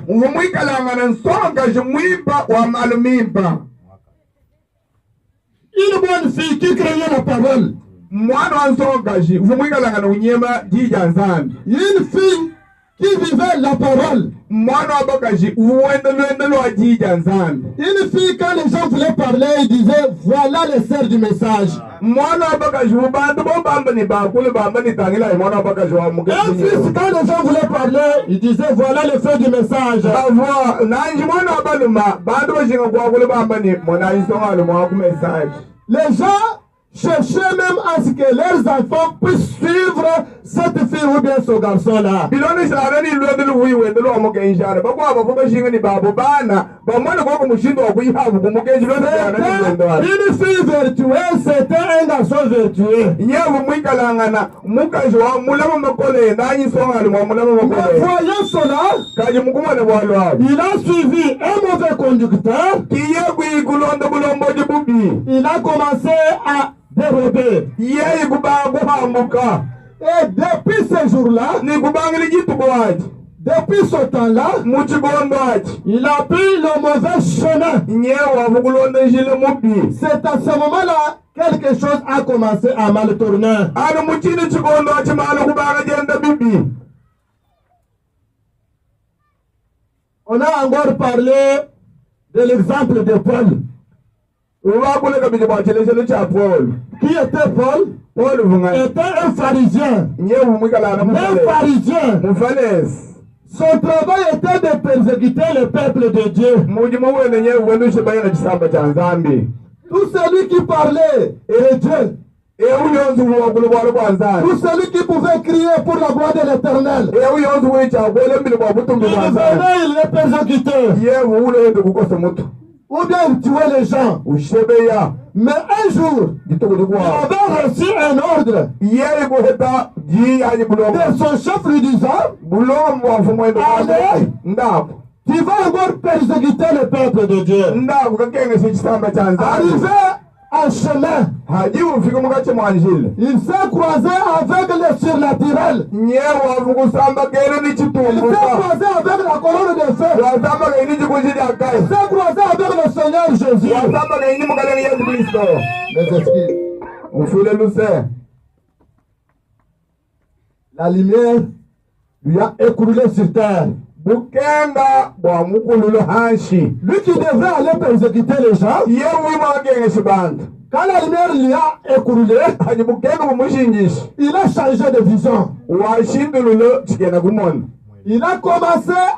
Umwikalanga nsonga jimwipa wa malumimpa. Une bonne fille qui craignait la parole. Mwana wa nsonga ji umwikalanga na unyema jija nzambi. Une fille qui vivait la parole. Mwana wa bakaji uwendelo wa jija nzambi. Une fille, quand les gens voulaient parler, ils disaient voilà le sers du message. Mwana wa bakaji ubantu bamba ni bakule bamba ni tangila mwana wa bakaji wa mugezi. Un fils, quand les gens voulaient parler, ils disaient voilà le fait du message. Avwa nanji mwana wa baluma bantu bajinga kwa kule bamba ni mwana isonga le mwana ku message. Les gens cherchaient même à ce que leurs enfants puissent suivre cette fille ou bien ce garçon-là. Biloni sarani lwendelo wiwendelo wa mugenjana bakwa abavuga shinga ni babo bana bamwana kwa kumushindo wa kuyihabu kumugenji lwendelo wa une fille vertueuse, c'était un garçon vertueux. Nyevu mwikalangana mukaji wa mulama makole nanyi songa le mulama makole. Voyant cela, kaji mukuma ne walwa. Il a suivi un mauvais conducteur. Kiye kuikulondo bulombo jibubi. Il a commencé à dérober. Yeye kubangu hambuka. Et depuis ce jour-là, depuis ce temps-là, il a pris le mauvais chemin. C'est à ce moment-là quelque chose a commencé à mal tourner. On a encore parlé de l'exemple de Paul. Qui était Paul? Paul était un pharisien. Un pharisien. Son travail était de persécuter le peuple de Dieu. Tout celui qui parlait est Dieu. Tout celui qui pouvait crier pour la gloire de l'Éternel, il les persécutait. Ou bien il tuait les gens. Mais un jour, il avait reçu un ordre de son chef lui disant, allez, tu vas encore persécuter le peuple de Dieu. Arrivé en chemin, il s'est croisé avec le surnaturel. Il s'est croisé avec la colonne de feu. Il s'est croisé avec le Seigneur Jésus. La lumière lui a écroulé sur terre. Lui qui devrait aller persécuter les gens, quand la lumière lui a écroulé, il a changé de vision. Il a commencé à